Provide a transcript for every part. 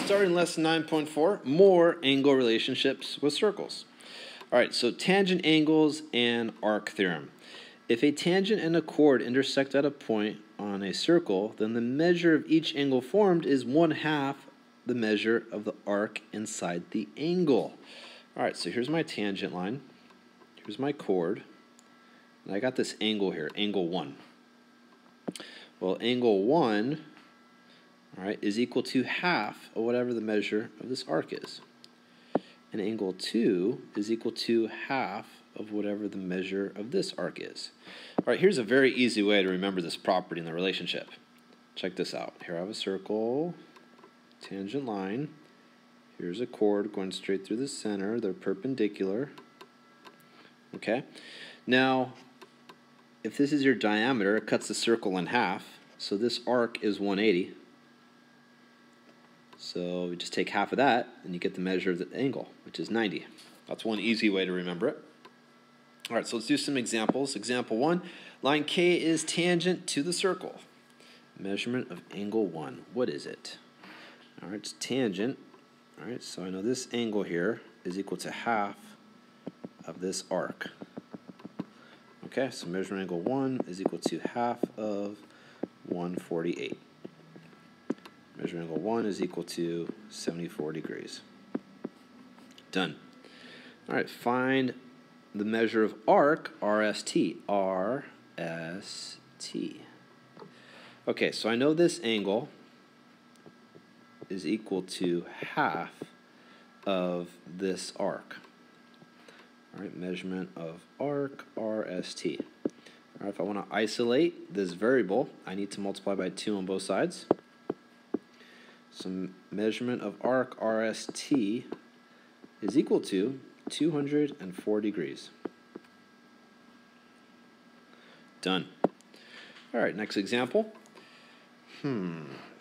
starting lesson 9.4, more angle relationships with circles. All right, so tangent angles and arc theorem. If a tangent and a chord intersect at a point on a circle, then the measure of each angle formed is 1/2 the measure of the arc inside the angle. All right, so here's my tangent line. Here's my chord. And I got this angle here, angle 1. Well, angle 1, all right, is equal to half of whatever the measure of this arc is. And angle 2 is equal to half of whatever the measure of this arc is. All right, here's a very easy way to remember this property in the relationship. Check this out. Here I have a circle, tangent line. Here's a chord going straight through the center. They're perpendicular. Okay? Now, if this is your diameter, it cuts the circle in half. So this arc is 180. So we just take half of that, and you get the measure of the angle, which is 90. That's one easy way to remember it. All right, so let's do some examples. Example 1, line K is tangent to the circle. Measurement of angle 1. What is it? All right, it's tangent. All right, so I know this angle here is equal to half of this arc. Okay, so measurement angle 1 is equal to half of 148. Measurement angle 1 is equal to 74 degrees. Done. All right, find the measure of arc, RST. RST. Okay, so I know this angle is equal to half of this arc. All right, measurement of arc, RST. All right, if I want to isolate this variable, I need to multiply by 2 on both sides. So measurement of arc, RST, is equal to 204 degrees. Done. All right, next example.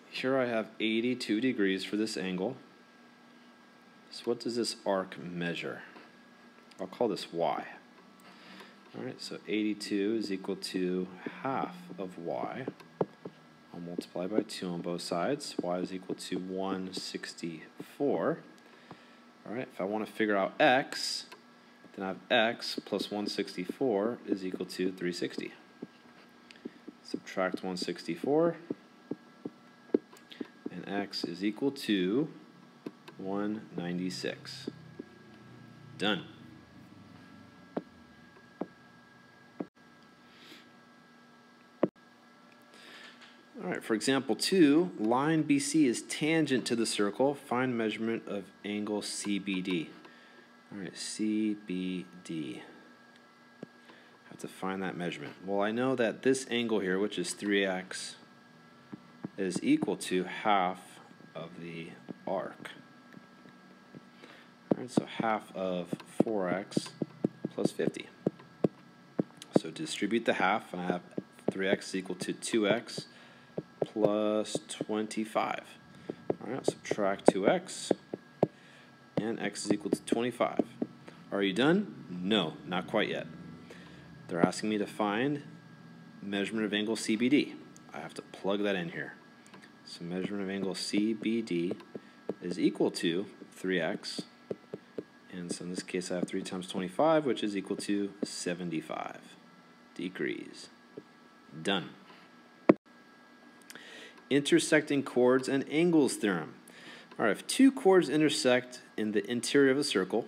Here I have 82 degrees for this angle. So what does this arc measure? I'll call this y. All right, so 82 is equal to half of y. I'll multiply by 2 on both sides. Y is equal to 164. All right, if I want to figure out x, then I have x plus 164 is equal to 360. Subtract 164, and x is equal to 196. Done. All right, for example 2, line BC is tangent to the circle. Find measurement of angle CBD. All right, CBD. Have to find that measurement. Well, I know that this angle here, which is 3x, is equal to half of the arc. All right, so half of 4x plus 50. So distribute the half, and I have 3x is equal to 2x plus 25. All right, subtract 2x, and x is equal to 25. Are you done? No, not quite yet. They're asking me to find measurement of angle CBD. I have to plug that in here. So measurement of angle CBD is equal to 3x, and so in this case I have 3 times 25, which is equal to 75 degrees. Done. Intersecting chords and angles theorem. All right, if 2 chords intersect in the interior of a circle,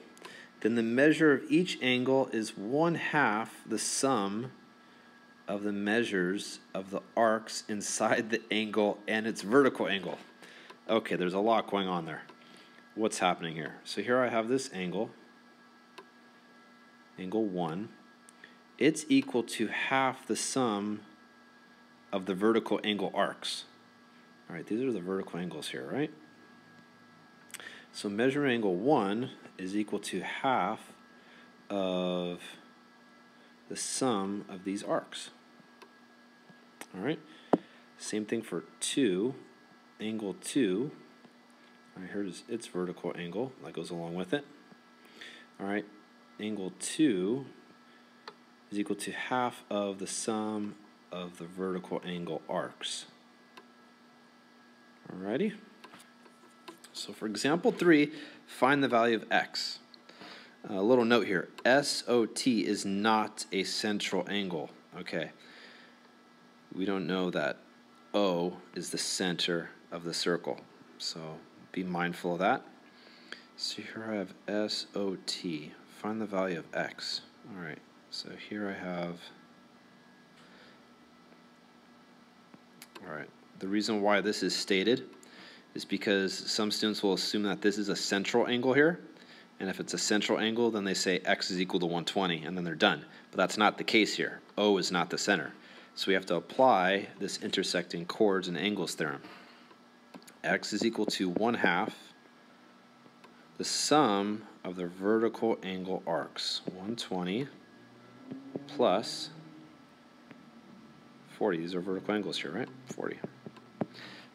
then the measure of each angle is 1/2 the sum of the measures of the arcs inside the angle and its vertical angle. Okay, there's a lot going on there. What's happening here? So here I have this angle, angle 1. It's equal to half the sum of the vertical angle arcs. All right, these are the vertical angles here, right? So measurement angle 1 is equal to half of the sum of these arcs. All right, same thing for 2, angle 2. All right, here's its vertical angle that goes along with it. All right, angle 2 is equal to half of the sum of the vertical angle arcs. Alrighty, So for example 3, find the value of x. A little note here, SOT is not a central angle. Okay, we don't know that O is the center of the circle, so be mindful of that. So here I have SOT, find the value of x. All right, so here I have, all right, the reason why this is stated is because some students will assume that this is a central angle here, and if it's a central angle, then they say x is equal to 120, and then they're done. But that's not the case here. O is not the center. So we have to apply this intersecting chords and angles theorem. X is equal to 1/2 the sum of the vertical angle arcs, 120 plus 40. These are vertical angles here, right? 40.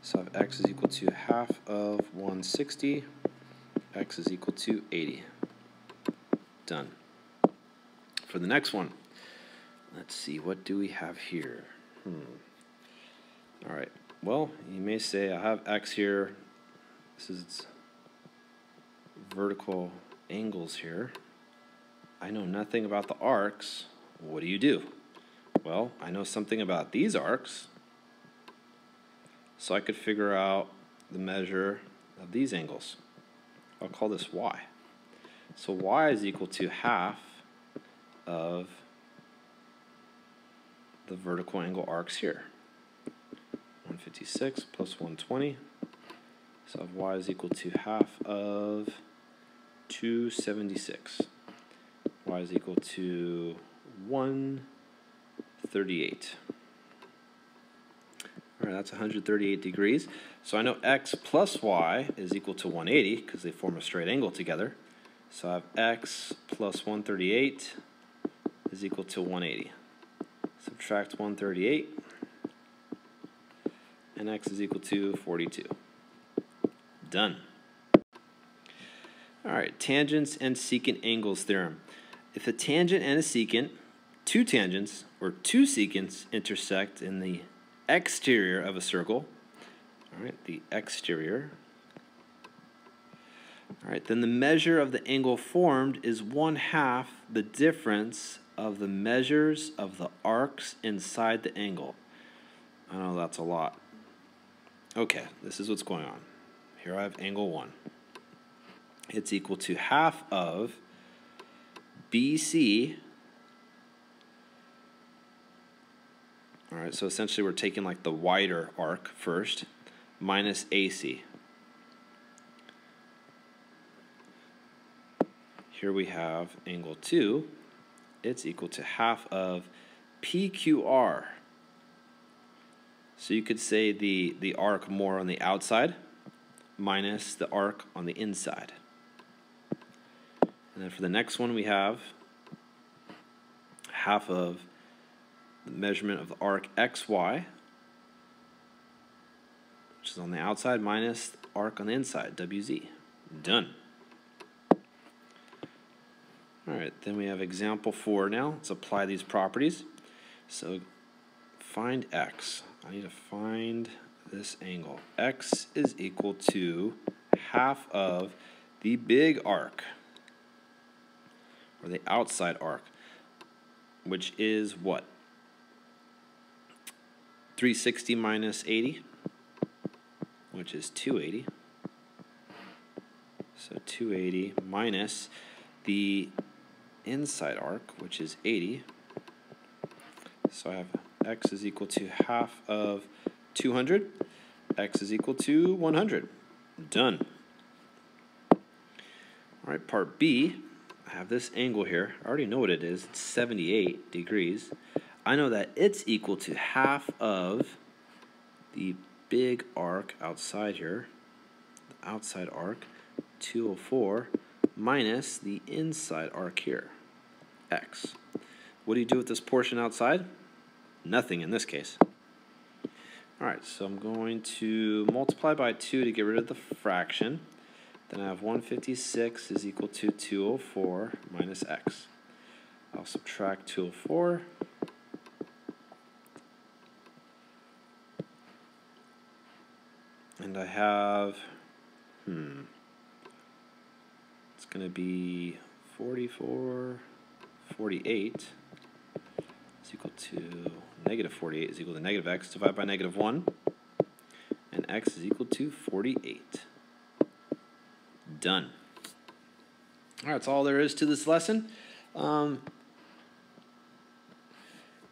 So I have x is equal to 1/2 of 160. X is equal to 80. Done. For the next one, let's see, what do we have here? All right, well, you may say I have x here. This is vertical angles here. I know nothing about the arcs. What do you do? Well, I know something about these arcs, so I could figure out the measure of these angles. I'll call this y. So y is equal to 1/2 of the vertical angle arcs here. 156 plus 120. So y is equal to 1/2 of 276. Y is equal to 138. All right, that's 138 degrees. So I know x plus y is equal to 180 because they form a straight angle together. So I have x plus 138 is equal to 180. Subtract 138, and x is equal to 42. Done. All right, tangents and secant angles theorem. If a tangent and a secant, two tangents or two secants intersect in the exterior of a circle, all right, the exterior, all right, then the measure of the angle formed is 1/2 the difference of the measures of the arcs inside the angle. I know that's a lot. Okay, this is what's going on. Here I have angle 1. It's equal to 1/2 of BC. All right, so essentially we're taking like the wider arc first, minus AC. Here we have angle 2. It's equal to 1/2 of PQR. So you could say the arc more on the outside minus the arc on the inside. And then for the next one we have 1/2 of the measurement of the arc XY, which is on the outside, minus the arc on the inside, WZ. Done. All right, then we have example 4 now. Let's apply these properties. So find x. I need to find this angle. X is equal to 1/2 of the big arc, or the outside arc, which is what? 360 minus 80, which is 280. So 280 minus the inside arc, which is 80. So I have x is equal to 1/2 of 200. X is equal to 100. Done. All right, part B. I have this angle here. I already know what it is. It's 78 degrees. I know that it's equal to 1/2 of the big arc outside here, the outside arc, 204, minus the inside arc here, x. What do you do with this portion outside? Nothing in this case. All right, so I'm going to multiply by 2 to get rid of the fraction. Then I have 156 is equal to 204 minus x. I'll subtract 204. And I have It's going to be 44, 48 is equal to negative 48 is equal to negative x divided by negative 1. And x is equal to 48. Done. All right, that's all there is to this lesson.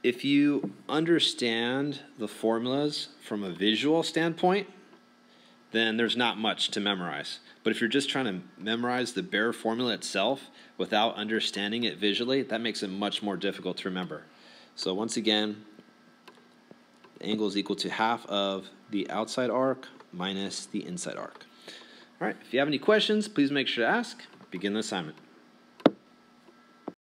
If you understand the formulas from a visual standpoint, then there's not much to memorize. But if you're just trying to memorize the bare formula itself without understanding it visually, that makes it much more difficult to remember. So once again, the angle is equal to half of the outside arc minus the inside arc. All right, if you have any questions, please make sure to ask. Begin the assignment.